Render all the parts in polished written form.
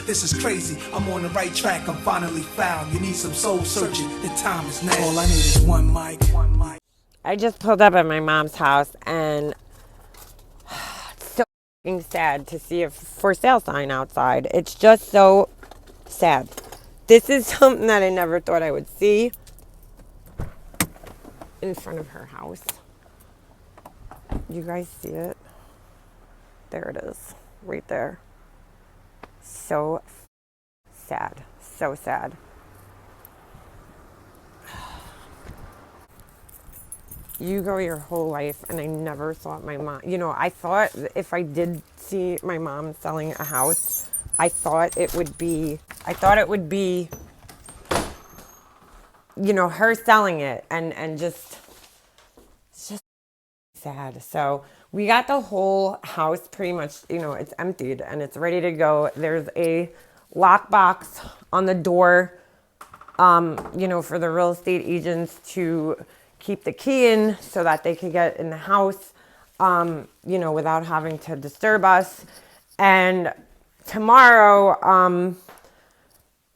This is crazy, I'm on the right track, I'm finally found. You need some soul searching, the time is now. All I need is one mic. I just pulled up at my mom's house, and it's so fucking sad to see a for sale sign outside. It's just so sad. This is something that I never thought I would see in front of her house. You guys see it? There it is, right there. So sad, so sad. You go your whole life, and I never thought my mom, I thought if I did see my mom selling a house, I thought it would be, her selling it, and just, it's just sad. So we got the whole house pretty much, it's emptied, and it's ready to go. There's a lockbox on the door, for the real estate agents to keep the key in so that they could get in the house, without having to disturb us. And tomorrow,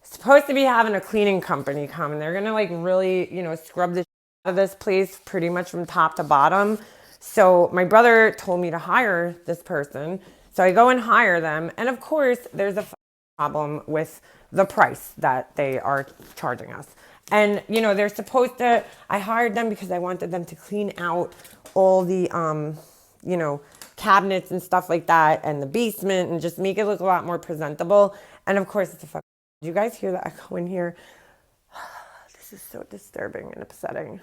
supposed to be having a cleaning company come, and they're gonna really, scrub the shit out of this place pretty much from top to bottom. So my brother told me to hire this person. So I go and hire them. And of course, there's a problem with the price that they are charging us. And, they're supposed to, I hired them because I wanted them to clean out all the, cabinets and stuff like that, and the basement, and just make it look a lot more presentable. And of course, it's a fucking, do you guys hear the echo in here? This is so disturbing and upsetting.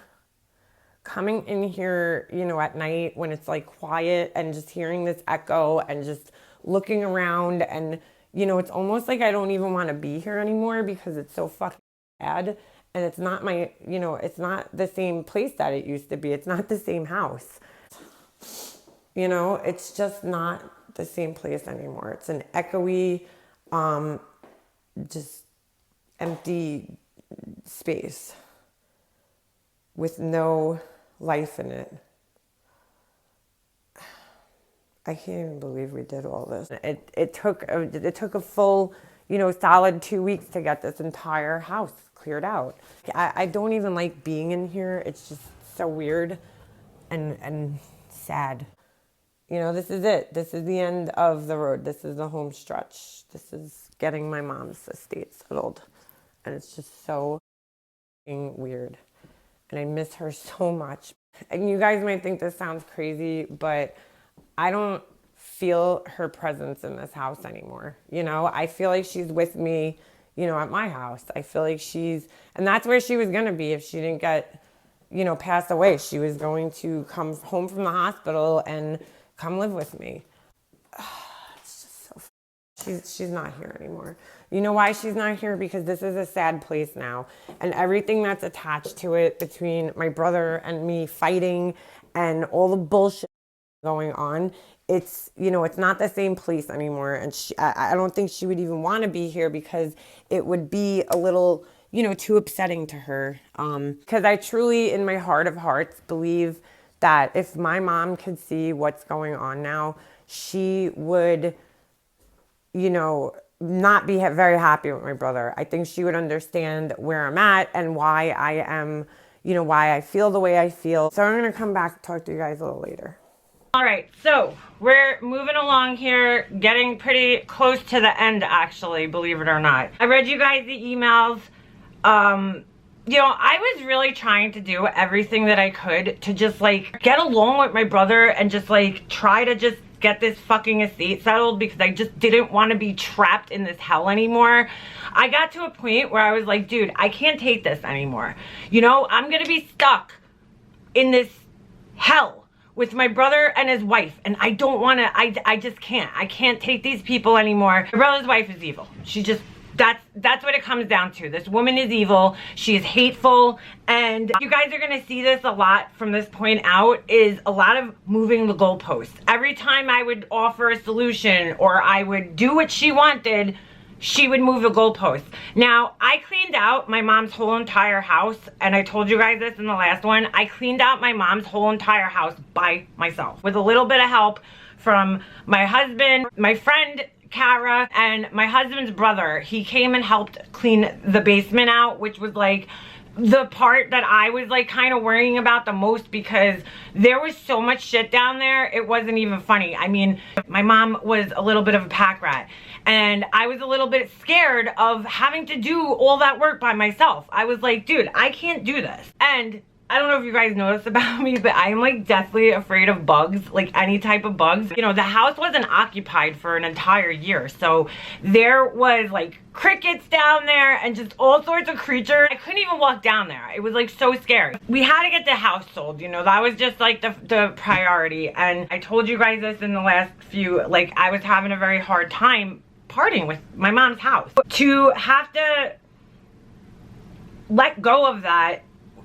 Coming in here, at night when it's quiet, and just hearing this echo, and just looking around, and, it's almost like I don't even want to be here anymore because it's so fucking bad. And it's not my, it's not the same place that it used to be. It's not the same house. It's just not the same place anymore. It's an echoey, just empty space with no life in it. I can't even believe we did all this. It took a full, solid 2 weeks to get this entire house cleared out. I don't even like being in here. It's just so weird and sad. This is it. This is the end of the road. This is the home stretch. This is getting my mom's estate settled. And it's just so weird. And I miss her so much. And you guys might think this sounds crazy, but I don't feel her presence in this house anymore. I feel like she's with me, at my house. I feel like and that's where she was going to be if she didn't get, pass away. She was going to come home from the hospital and come live with me. It's just so, she's not here anymore. You know why she's not here? Because this is a sad place now. And everything that's attached to it between my brother and me fighting and all the bullshit going on, it's not the same place anymore. And I don't think she would even want to be here because it would be a little, too upsetting to her. Because I truly, in my heart of hearts, believe that if my mom could see what's going on now, she would, not be very happy with my brother. I think she would understand where I'm at and why I am, why I feel the way I feel. So I'm going to come back and talk to you guys a little later. All right, so we're moving along here, getting pretty close to the end, actually, believe it or not. I read you guys the emails. I was really trying to do everything that I could to just, get along with my brother and just, try to just get this fucking estate settled because I just didn't want to be trapped in this hell anymore. I got to a point where I was like, dude, I can't take this anymore. I'm going to be stuck in this hell with my brother and his wife, and I don't want to, I just can't. I can't take these people anymore. My brother's wife is evil. She just, that's what it comes down to. This woman is evil. She is hateful, and you guys are gonna see this a lot from this point out, is a lot of moving the goalposts. Every time I would offer a solution or I would do what she wanted, she would move the goalposts. Now, I cleaned out my mom's whole entire house, and I told you guys this in the last one. I cleaned out my mom's whole entire house by myself with a little bit of help from my husband. My friend Kara, and my husband's brother, he came and helped clean the basement out, which was like the part that I was like kind of worrying about the most, because there was so much shit down there, it wasn't even funny. I mean, my mom was a little bit of a pack rat, and I was a little bit scared of having to do all that work by myself. I was like, dude, I can't do this. And I don't know if you guys notice about me, but I'm like deathly afraid of bugs, like any type of bugs. You know, the house wasn't occupied for an entire year, so there was like crickets down there and just all sorts of creatures. I couldn't even walk down there. It was like so scary. We had to get the house sold, you know, that was just like the priority. And I told you guys this in the last few, like I was having a very hard time parting with my mom's house. To have to let go of that,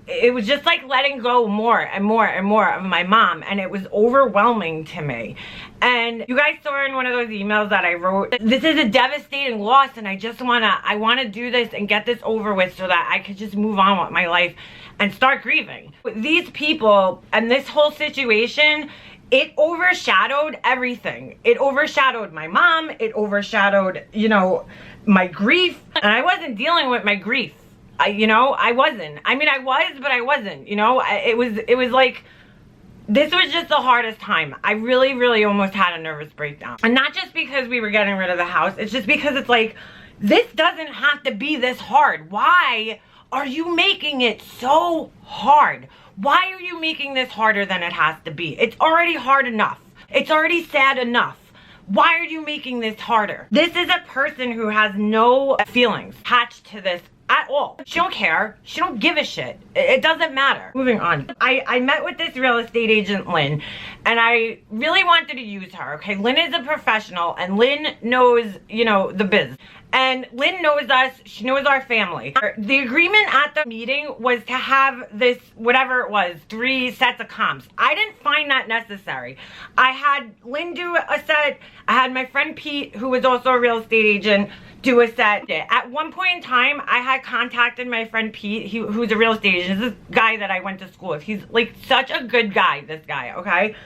it was just like letting go more and more and more of my mom, and it was overwhelming to me. And you guys saw in one of those emails that I wrote, this is a devastating loss, and I wanna do this and get this over with so that I could just move on with my life and start grieving. These people and this whole situation, it overshadowed everything. It overshadowed my mom, it overshadowed, you know, my grief, and I wasn't dealing with my grief. You know, I wasn't. I mean, I was, but I wasn't, you know. It was like, this was just the hardest time. I really, really almost had a nervous breakdown. And not just because we were getting rid of the house. It's just because it's like, this doesn't have to be this hard. Why are you making it so hard? Why are you making this harder than it has to be? It's already hard enough. It's already sad enough. Why are you making this harder? This is a person who has no feelings attached to this at all. She don't care. She don't give a shit. It doesn't matter. Moving on. I met with this real estate agent, Lynn, and I really wanted to use her, okay? Lynn is a professional, and Lynn knows, you know, the biz. And Lynn knows us. She knows our family. The agreement at the meeting was to have this, whatever it was, 3 sets of comps. I didn't find that necessary. I had Lynn do a set. I had my friend Pete, who was also a real estate agent, do a set. At one point in time, I had contacted my friend Pete, who's a real estate agent. This guy that I went to school with. He's like such a good guy, this guy, okay?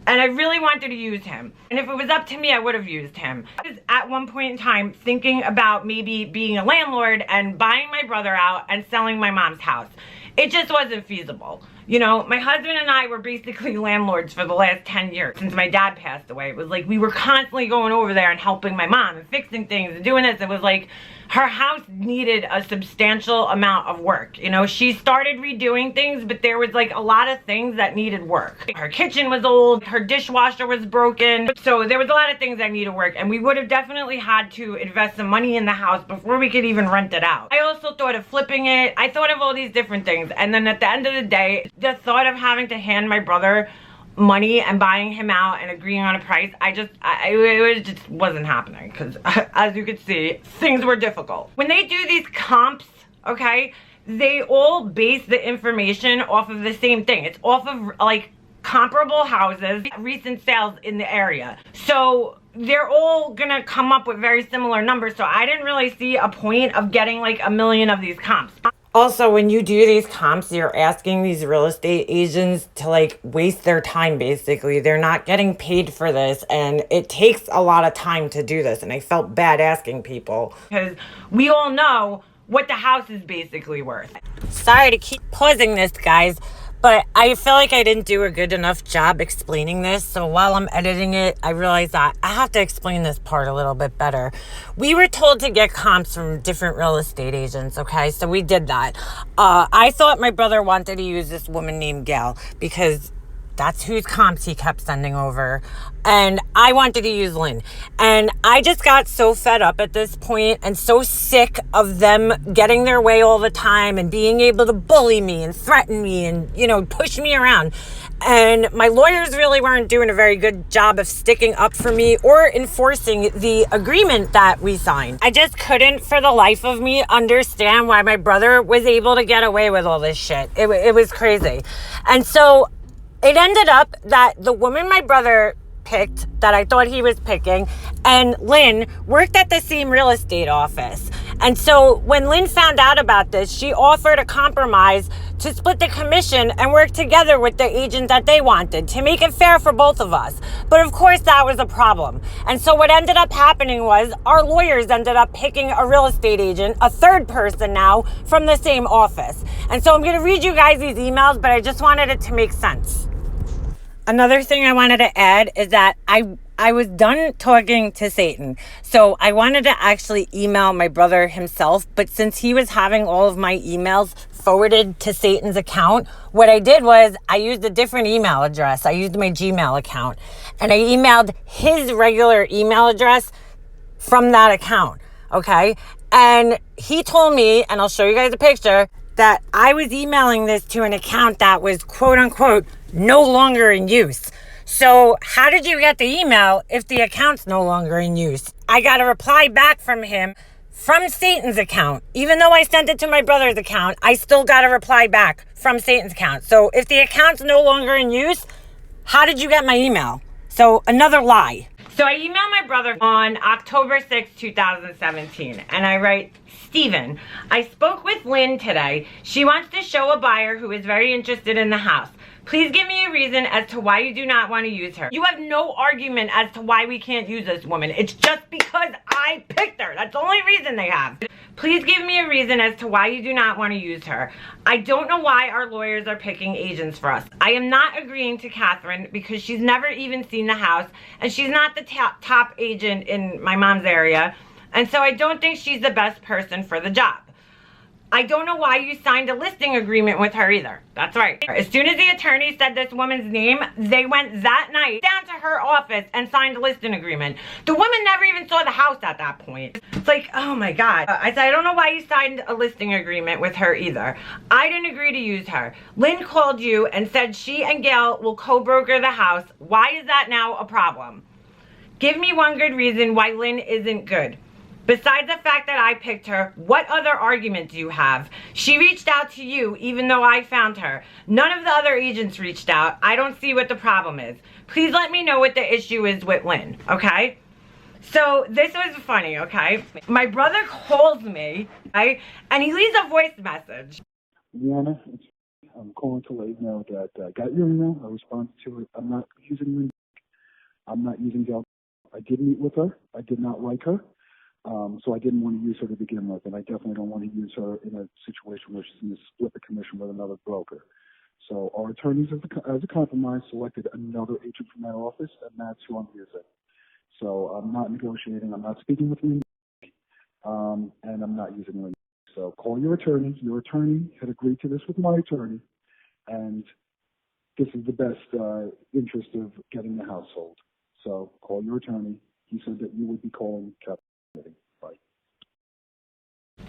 And I really wanted to use him. And if it was up to me, I would have used him. I was at one point in time thinking about maybe being a landlord and buying my brother out and selling my mom's house. It just wasn't feasible. You know, my husband and I were basically landlords for the last 10 years since my dad passed away. It was like we were constantly going over there and helping my mom and fixing things and doing this. It was like her house needed a substantial amount of work. You know, she started redoing things, but there was like a lot of things that needed work. Her kitchen was old, her dishwasher was broken. So there was a lot of things that needed work, and we would have definitely had to invest some money in the house before we could even rent it out. I also thought of flipping it. I thought of all these different things. And then at the end of the day, the thought of having to hand my brother money and buying him out and agreeing on a price, it just wasn't happening, because as you could see, things were difficult. When they do these comps, okay, they all base the information off of the same thing. It's off of like comparable houses, recent sales in the area. So they're all gonna come up with very similar numbers. So I didn't really see a point of getting like a million of these comps. Also, when you do these comps, you're asking these real estate agents to like waste their time, basically. They're not getting paid for this, and it takes a lot of time to do this, and I felt bad asking people. Because we all know what the house is basically worth. Sorry to keep pausing this, guys, but I feel like I didn't do a good enough job explaining this. So while I'm editing it, I realized that I have to explain this part a little bit better. We were told to get comps from different real estate agents, okay? So we did that. I thought my brother wanted to use this woman named Gail because that's whose comps he kept sending over. And I wanted to use Lynn. And I just got so fed up at this point and so sick of them getting their way all the time and being able to bully me and threaten me and, you know, push me around. And my lawyers really weren't doing a very good job of sticking up for me or enforcing the agreement that we signed. I just couldn't for the life of me understand why my brother was able to get away with all this shit. It was crazy. And so it ended up that the woman my brother picked, that I thought he was picking, and Lynn worked at the same real estate office. And so when Lynn found out about this, she offered a compromise to split the commission and work together with the agent that they wanted to make it fair for both of us. But of course, that was a problem. And so what ended up happening was our lawyers ended up picking a real estate agent, a third person now, from the same office. And so I'm going to read you guys these emails, but I just wanted it to make sense. Another thing I wanted to add is that I was done talking to Satan. So I wanted to actually email my brother himself, but since he was having all of my emails forwarded to Satan's account, what I did was I used a different email address. I used my Gmail account, and I emailed his regular email address from that account, okay? And he told me, and I'll show you guys a picture, that I was emailing this to an account that was quote unquote no longer in use. So how did you get the email if the account's no longer in use? I got a reply back from him from Satan's account. Even though I sent it to my brother's account, I still got a reply back from Satan's account. So if the account's no longer in use, how did you get my email? So another lie. So I emailed my brother on October 6, 2017, and I write, Steven, I spoke with Lynn today. She wants to show a buyer who is very interested in the house. Please give me a reason as to why you do not want to use her. You have no argument as to why we can't use this woman. It's just because I picked her. That's the only reason they have. Please give me a reason as to why you do not want to use her. I don't know why our lawyers are picking agents for us. I am not agreeing to Catherine because she's never even seen the house and she's not the top agent in my mom's area. And so I don't think she's the best person for the job. I don't know why you signed a listing agreement with her either. That's right. As soon as the attorney said this woman's name, they went that night down to her office and signed a listing agreement. The woman never even saw the house at that point. It's like, oh my God. I said, I don't know why you signed a listing agreement with her either. I didn't agree to use her. Lynn called you and said she and Gail will co-broker the house. Why is that now a problem? Give me one good reason why Lynn isn't good. Besides the fact that I picked her, what other argument do you have? She reached out to you even though I found her. None of the other agents reached out. I don't see what the problem is. Please let me know what the issue is with Lynn, okay? So this was funny, okay? My brother calls me, right? And he leaves a voice message. Rihanna, I'm calling to let you know that I got your email. I responded to it. I'm not using Lynn. I'm not using Gail. I did meet with her. I did not like her. So I didn't want to use her to begin with, and I definitely don't want to use her in a situation where she's going to split the commission with another broker. So our attorneys, as a compromise, selected another agent from that office, and that's who I'm using. So I'm not negotiating. I'm not speaking with Lynn, and I'm not using Lynn. So call your attorney. Your attorney had agreed to this with my attorney, and this is the best interest of getting the household. So call your attorney. He said that you would be calling Captain. Bye.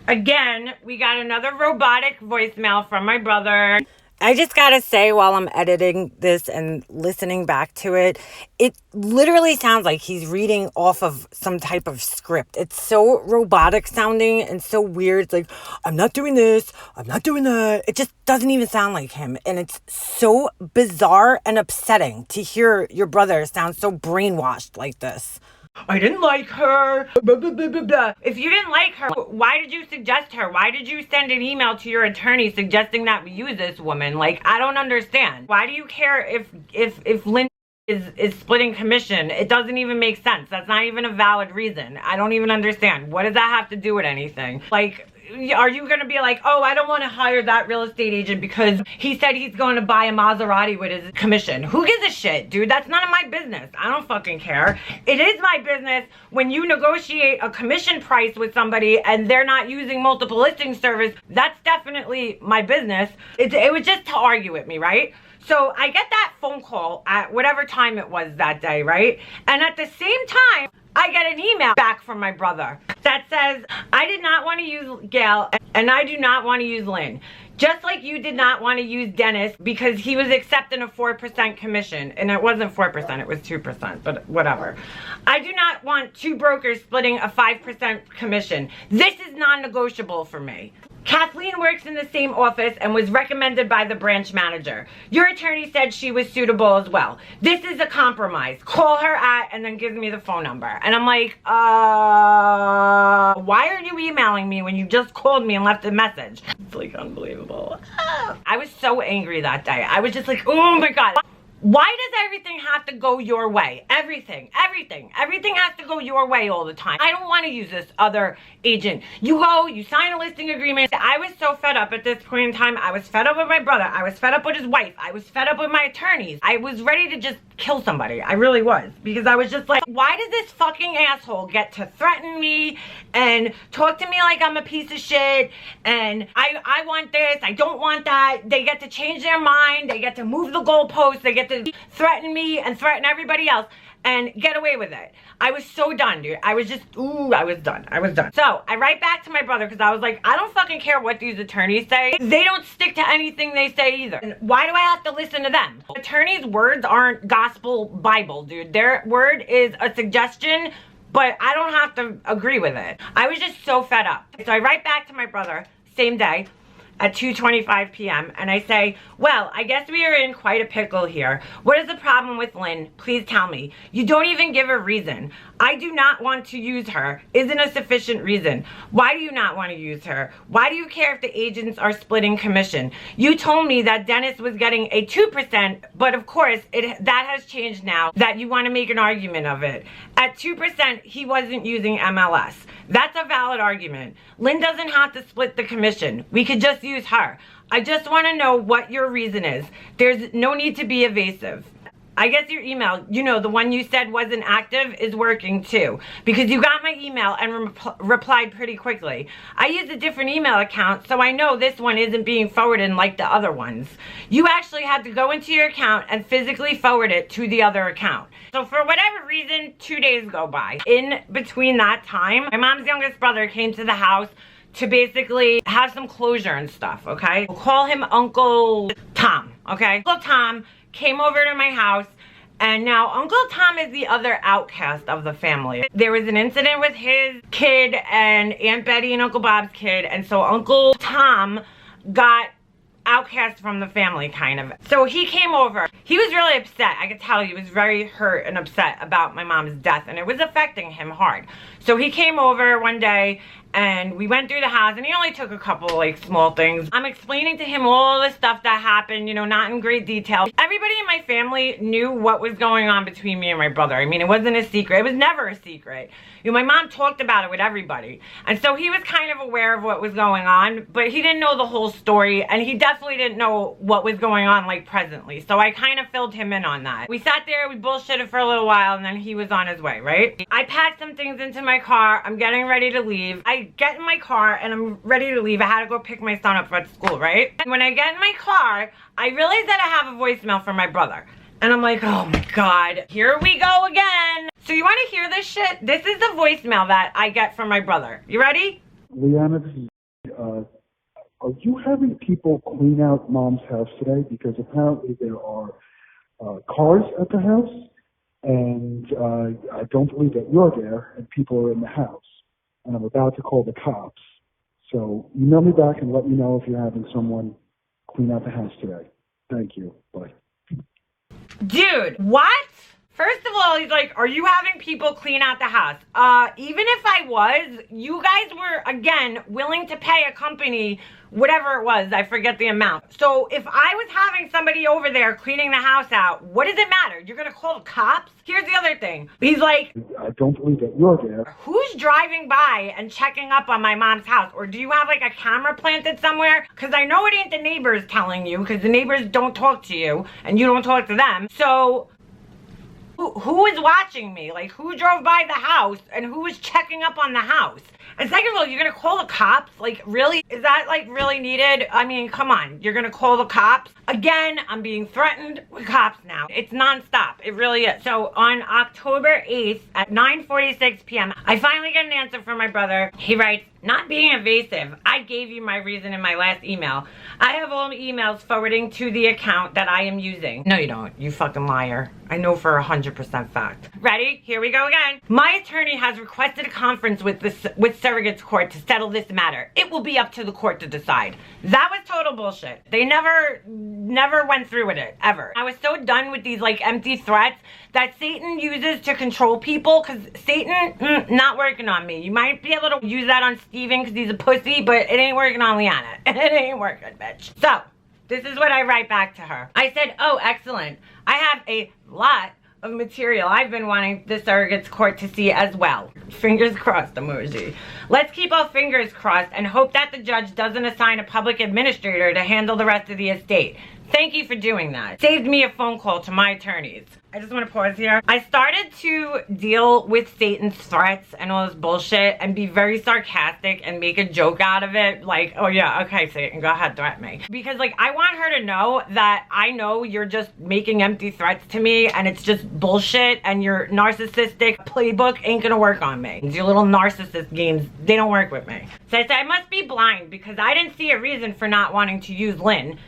Again, we got another robotic voicemail from my brother. I just gotta say, while I'm editing this and listening back to it, it literally sounds like he's reading off of some type of script. It's so robotic sounding and so weird. It's like, I'm not doing this, I'm not doing that. It just doesn't even sound like him. And it's so bizarre and upsetting to hear your brother sound so brainwashed like this. I didn't like her. Blah, blah, blah, blah, blah. If you didn't like her, why did you suggest her? Why did you send an email to your attorney suggesting that we use this woman? Like, I don't understand. Why do you care if Lynn is splitting commission? It doesn't even make sense. That's not even a valid reason. I don't even understand. What does that have to do with anything? Like, are you going to be like, oh, I don't want to hire that real estate agent because he said he's going to buy a Maserati with his commission? Who gives a shit, dude? That's none of my business. I don't fucking care. It is my business when you negotiate a commission price with somebody and they're not using multiple listing service. That's definitely my business. It was just to argue with me, right? So I get that phone call at whatever time it was that day, right? And at the same time, I get an email back from my brother that says, I did not want to use Gail and I do not want to use Lynn. Just like you did not want to use Dennis because he was accepting a 4% commission. And it wasn't 4%, it was 2%, but whatever. I do not want two brokers splitting a 5% commission. This is non-negotiable for me. Kathleen works in the same office and was recommended by the branch manager. Your attorney said she was suitable as well. This is a compromise. Call her at, and then gives me the phone number. And I'm like, why are you emailing me when you just called me and left a message? It's like unbelievable. I was so angry that day. I was just like, oh my God. Why does everything have to go your way? Everything has to go your way all the time. I don't want to use this other agent. You go, you sign a listing agreement. I was so fed up at this point in time. I was fed up with my brother. I was fed up with his wife. I was fed up with my attorneys. I was ready to just kill somebody. I really was. Because I was just like, why does this fucking asshole get to threaten me and talk to me like I'm a piece of shit, and I want this, I don't want that. They get to change their mind. They get to move the goalposts. They get to threaten me and threaten everybody else and get away with it. I was so done, dude. I was just, I was done. So I write back to my brother because I was like, I don't fucking care what these attorneys say. They don't stick to anything they say either. And why do I have to listen to them? Attorneys' words aren't gospel Bible, dude. Their word is a suggestion, but I don't have to agree with it. I was just so fed up. So I write back to my brother, same day, at 2:25 p.m. and I say, well, I guess we are in quite a pickle here. What is the problem with Lynn? Please tell me. You don't even give a reason. I do not want to use her. Isn't a sufficient reason. Why do you not want to use her? Why do you care if the agents are splitting commission? You told me that Dennis was getting a 2%, but of course that has changed now that you want to make an argument of it. At 2%, he wasn't using MLS. That's a valid argument. Lynn doesn't have to split the commission. We could just use her. I just want to know what your reason is. There's no need to be evasive. I guess your email, you know, the one you said wasn't active, is working too. Because you got my email and replied pretty quickly. I used a different email account, so I know this one isn't being forwarded like the other ones. You actually had to go into your account and physically forward it to the other account. So for whatever reason, 2 days go by. In between that time, my mom's youngest brother came to the house to basically have some closure and stuff, okay? We'll call him Uncle Tom, okay? Uncle Tom came over to my house, and now Uncle Tom is the other outcast of the family. There was an incident with his kid and Aunt Betty and Uncle Bob's kid, and so Uncle Tom got outcast from the family, kind of. So he came over. He was really upset. I could tell he was very hurt and upset about my mom's death, and it was affecting him hard. So he came over one day, and we went through the house, and he only took a couple like small things. I'm explaining to him all the stuff that happened, you know, not in great detail. Everybody in my family knew what was going on between me and my brother. I mean, it wasn't a secret. It was never a secret. You know, my mom talked about it with everybody. And so he was kind of aware of what was going on, but he didn't know the whole story, and he definitely didn't know what was going on like presently. So I kind of filled him in on that. We sat there, we bullshitted for a little while, and then he was on his way, right? I packed some things into my car. I'm getting ready to leave. I get in my car and I'm ready to leave. I had to go pick my son up at school, right? And when I get in my car, I realize that I have a voicemail from my brother. And I'm like, oh my God, here we go again. So you want to hear this shit? This is the voicemail that I get from my brother. You ready? Leanna, this is, are you having people clean out Mom's house today? Because apparently there are cars at the house, and I don't believe that you're there, and people are in the house. And I'm about to call the cops. So email me back and let me know if you're having someone clean out the house today. Thank you. Bye. Dude, what? First of all, he's like, are you having people clean out the house? Even if I was, you guys were, again, willing to pay a company whatever it was. I forget the amount. So if I was having somebody over there cleaning the house out, what does it matter? You're gonna call the cops? Here's the other thing. He's like, I don't believe that you're there. Who's driving by and checking up on my mom's house? Or do you have like a camera planted somewhere? Because I know it ain't the neighbors telling you, because the neighbors don't talk to you and you don't talk to them. So who is watching me? Like, who drove by the house and who is checking up on the house? And second of all, you're gonna call the cops? Like, really? Is that like really needed? I mean, come on. You're gonna call the cops? Again, I'm being threatened with cops now. It's nonstop. It really is. So on October 8th at 9:46 p.m., I finally get an answer from my brother. He writes, not being evasive, I gave you my reason in my last email. I have all the emails forwarding to the account that I am using. No, you don't. You fucking liar. I know for 100% fact. Ready? Here we go again. My attorney has requested a conference with surrogates court to settle this matter. It will be up to the court to decide. That was total bullshit. They never went through with it, ever. I was so done with these like empty threats that Satan uses to control people, because Satan, not working on me. You might be able to use that on Steven because he's a pussy, but it ain't working on Liana. It ain't working, bitch. So, this is what I write back to her. I said, oh, excellent. I have a lot of material I've been wanting the surrogates court to see as well. Fingers crossed emoji. Let's keep our fingers crossed and hope that the judge doesn't assign a public administrator to handle the rest of the estate. Thank you for doing that. Saved me a phone call to my attorneys. I just want to pause here. I started to deal with Satan's threats and all this bullshit and be very sarcastic and make a joke out of it. Like, oh yeah, okay, Satan, go ahead, threat me. Because like, I want her to know that I know you're just making empty threats to me and it's just bullshit, and your narcissistic playbook ain't gonna work on me. Your little narcissist games, they don't work with me. So I said, I must be blind because I didn't see a reason for not wanting to use Lynn,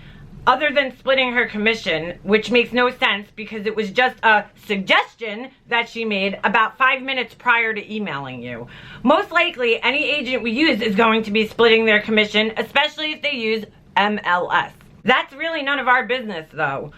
other than splitting her commission, which makes no sense because it was just a suggestion that she made about 5 minutes prior to emailing you. Most likely, any agent we use is going to be splitting their commission, especially if they use MLS. That's really none of our business, though.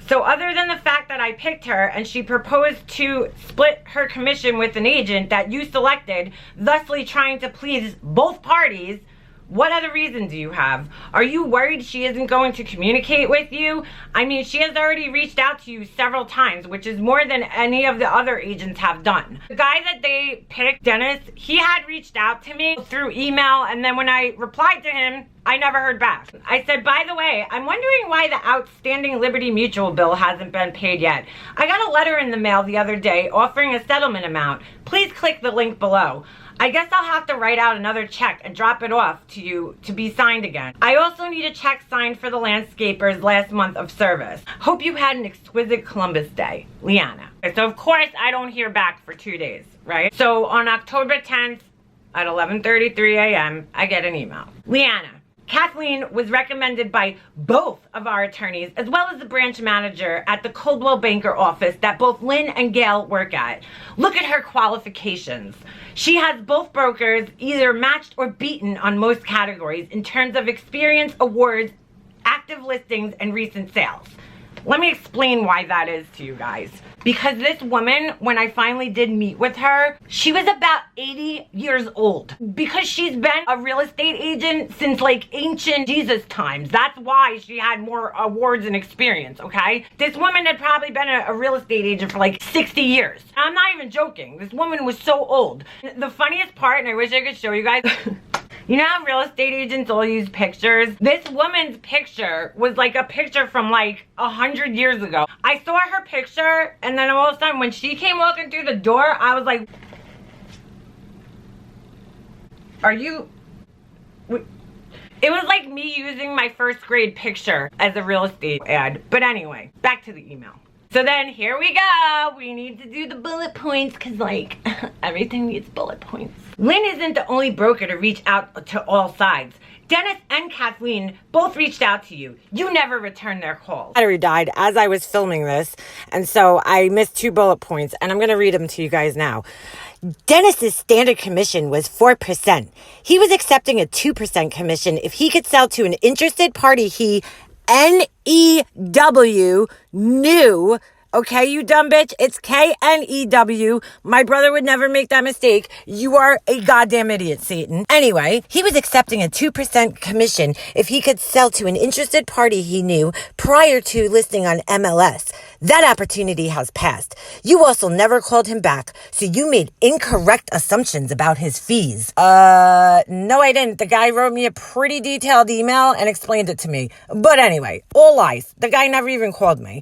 So other than the fact that I picked her and she proposed to split her commission with an agent that you selected, thusly trying to please both parties, what other reason do you have? Are you worried she isn't going to communicate with you? I mean, she has already reached out to you several times, which is more than any of the other agents have done. The guy that they picked, Dennis, he had reached out to me through email, and then when I replied to him, I never heard back. I said, by the way, I'm wondering why the outstanding Liberty Mutual bill hasn't been paid yet. I got a letter in the mail the other day offering a settlement amount. Please click the link below. I guess I'll have to write out another check and drop it off to you to be signed again. I also need a check signed for the landscaper's last month of service. Hope you had an exquisite Columbus Day, Liana. So of course I don't hear back for 2 days, right? So on October 10th at 11:33 a.m., I get an email. Liana, Kathleen was recommended by both of our attorneys as well as the branch manager at the Coldwell Banker office that both Lynn and Gail work at. Look at her qualifications. She has both brokers either matched or beaten on most categories in terms of experience, awards, active listings, and recent sales. Let me explain why that is to you guys. Because this woman, when I finally did meet with her, she was about 80 years old. Because she's been a real estate agent since like ancient Jesus times. That's why she had more awards and experience, okay? This woman had probably been a real estate agent for like 60 years. I'm not even joking. This woman was so old. The funniest part, and I wish I could show you guys, you know how real estate agents all use pictures? This woman's picture was like a picture from like 100 years ago. I saw her picture, and then all of a sudden when she came walking through the door, I was like, are you... It was like me using my first grade picture as a real estate ad. But anyway, back to the email. So then here we go. We need to do the bullet points because like everything needs bullet points. Lynn isn't the only broker to reach out to all sides. Dennis and Kathleen both reached out to you. You never returned their calls. Battery died as I was filming this, and so I missed 2 bullet points, and I'm going to read them to you guys now. Dennis's standard commission was 4%. He was accepting a 2% commission if he could sell to an interested party he N-E-W, knew. Okay, you dumb bitch. It's K-N-E-W. My brother would never make that mistake. You are a goddamn idiot, Satan. Anyway, he was accepting a 2% commission if he could sell to an interested party he knew prior to listing on MLS. That opportunity has passed. You also never called him back, so you made incorrect assumptions about his fees. No, I didn't. The guy wrote me a pretty detailed email and explained it to me. But anyway, all lies. The guy never even called me.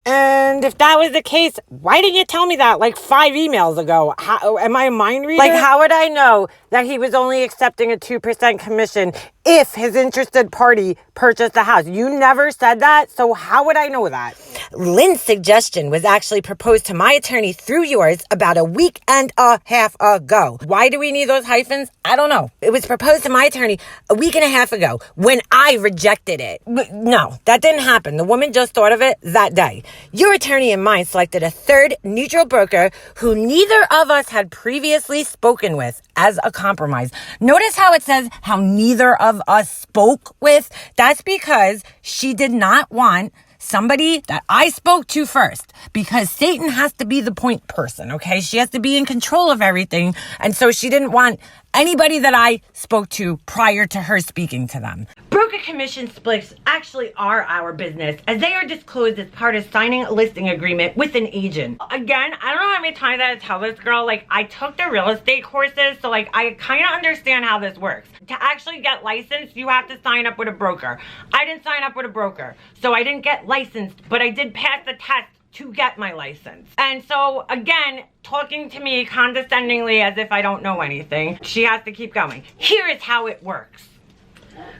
And if that was the case, why didn't you tell me that like 5 emails ago? How, am I a mind reader? Like, how would I know that he was only accepting a 2% commission if his interested party purchased the house. You never said that, so how would I know that? Lynn's suggestion was actually proposed to my attorney through yours about a week and a half ago. Why do we need those hyphens? I don't know. It was proposed to my attorney a week and a half ago when I rejected it. No, that didn't happen. The woman just thought of it that day. Your attorney and mine selected a third neutral broker who neither of us had previously spoken with as a compromise. Notice how it says how neither of us spoke with? That's because she did not want somebody that I spoke to first, because Satan has to be the point person, okay? She has to be in control of everything. And so she didn't want anybody that I spoke to prior to her speaking to them. Broker commission splits actually are our business, as they are disclosed as part of signing a listing agreement with an agent. Again, I don't know how many times I had to tell this girl, like, I took the real estate courses, so like I kind of understand how this works. To actually get licensed, you have to sign up with a broker. I didn't sign up with a broker, so I didn't get licensed, but I did pass the test to get my license. And so again, talking to me condescendingly as if I don't know anything, she has to keep going. Here is how it works.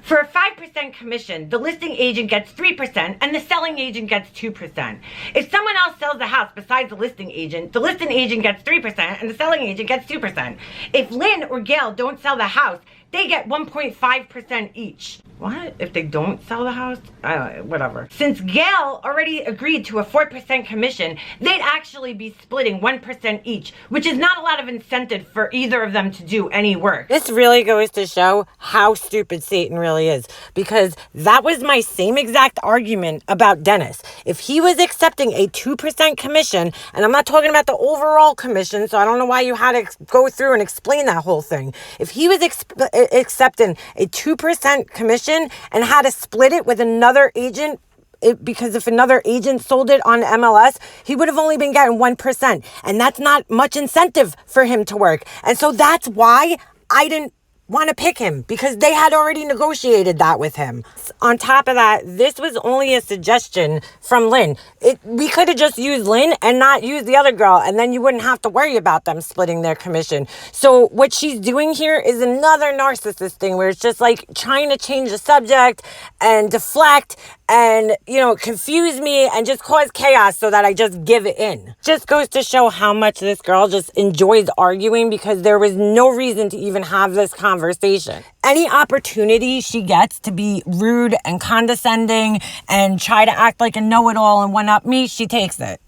For a 5% commission, the listing agent gets 3% and the selling agent gets 2%. If someone else sells the house besides the listing agent gets 3% and the selling agent gets 2%. If Lynn or Gail don't sell the house, they get 1.5% each. What? If they don't sell the house? Whatever. Since Gail already agreed to a 4% commission, they'd actually be splitting 1% each, which is not a lot of incentive for either of them to do any work. This really goes to show how stupid Satan really is, because that was my same exact argument about Dennis. If he was accepting a 2% commission, and I'm not talking about the overall commission, so I don't know why you had to go through and explain that whole thing. If he was accepting a 2% commission and had to split it with another agent, because if another agent sold it on MLS, he would have only been getting 1%. And that's not much incentive for him to work. And so that's why I didn't want to pick him, because they had already negotiated that with him. On top of that, this was only a suggestion from Lynn. We could have just used Lynn and not used the other girl, and then you wouldn't have to worry about them splitting their commission. So what she's doing here is another narcissist thing, where it's just like trying to change the subject and deflect and, confuse me and just cause chaos so that I just give it in. Just goes to show how much this girl just enjoys arguing, because there was no reason to even have this conversation. Any opportunity she gets to be rude and condescending and try to act like a know-it-all and one-up me, she takes it.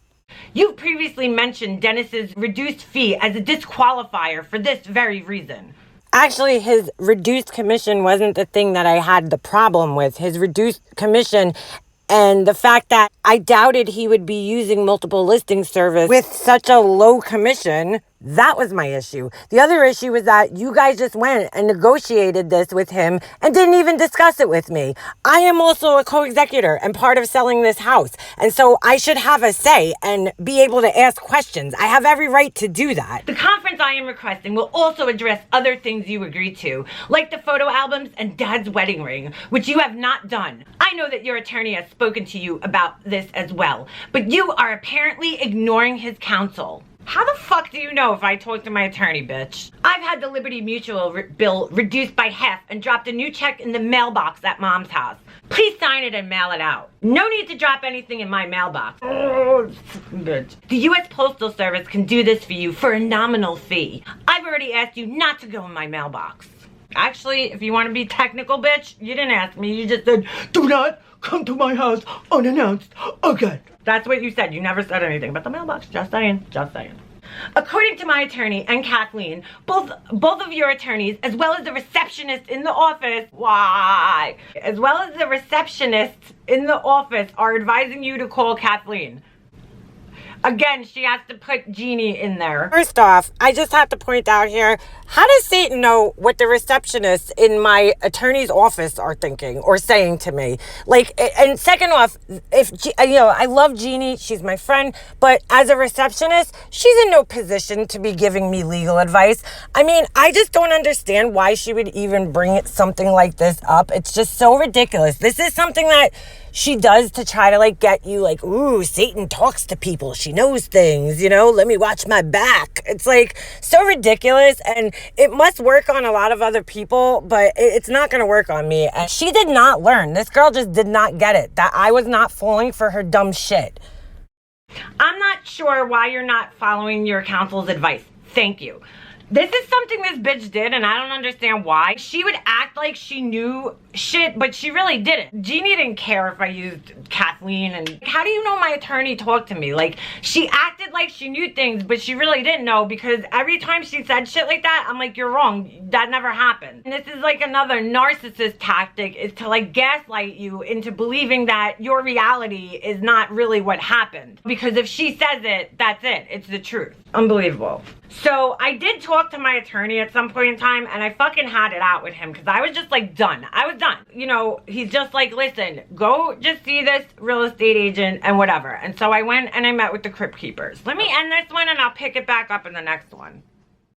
You've previously mentioned Dennis's reduced fee as a disqualifier for this very reason. Actually, his reduced commission wasn't the thing that I had the problem with. His reduced commission and the fact that I doubted he would be using multiple listing service with such a low commission, that was my issue. The other issue was that you guys just went and negotiated this with him and didn't even discuss it with me. I am also a co-executor and part of selling this house. And so I should have a say and be able to ask questions. I have every right to do that. The conference I am requesting will also address other things you agreed to, like the photo albums and Dad's wedding ring, which you have not done. I know that your attorney has spoken to you about this as well, but you are apparently ignoring his counsel. How the fuck do you know if I talk to my attorney, bitch? I've had the Liberty Mutual bill reduced by half and dropped a new check in the mailbox at Mom's house. Please sign it and mail it out. No need to drop anything in my mailbox. Oh, bitch. The U.S. Postal Service can do this for you for a nominal fee. I've already asked you not to go in my mailbox. Actually, if you want to be technical, bitch, you didn't ask me. You just said, do not come to my house unannounced again. That's what you said. You never said anything about the mailbox. Just saying. Just saying. According to my attorney and Kathleen, both of your attorneys, as well as the receptionist in the office, as well as the receptionist in the office are advising you to call Kathleen. Again, she has to put Jeannie in there. First off, I just have to point out here, how does Satan know what the receptionists in my attorney's office are thinking or saying to me? Like, and second off, I love Jeannie, she's my friend, but as a receptionist, she's in no position to be giving me legal advice. I mean, I just don't understand why she would even bring something like this up. It's just so ridiculous. This is something that she does to try to get you ooh, Satan talks to people. She knows things, let me watch my back. It's so ridiculous. And It must work on a lot of other people, but it's not going to work on me. And she did not learn. This girl just did not get it, that I was not falling for her dumb shit. I'm not sure why you're not following your counsel's advice. Thank you. This is something this bitch did, and I don't understand why. She would act like she knew shit, but she really didn't. Jeannie didn't care if I used Kathleen, and how do you know my attorney talked to me? Like, she acted like she knew things, but she really didn't know, because every time she said shit like that, I'm like, you're wrong. That never happened. And this is like another narcissist tactic, is to like gaslight you into believing that your reality is not really what happened. Because if she says it, that's it. It's the truth. Unbelievable. So I did talk to my attorney at some point in time, and I fucking had it out with him, because I was just like done. I was done. You know, he's just like, listen, go just see this real estate agent and whatever. And so I went and I met with the Crypt Keepers. Let me end this one and I'll pick it back up in the next one.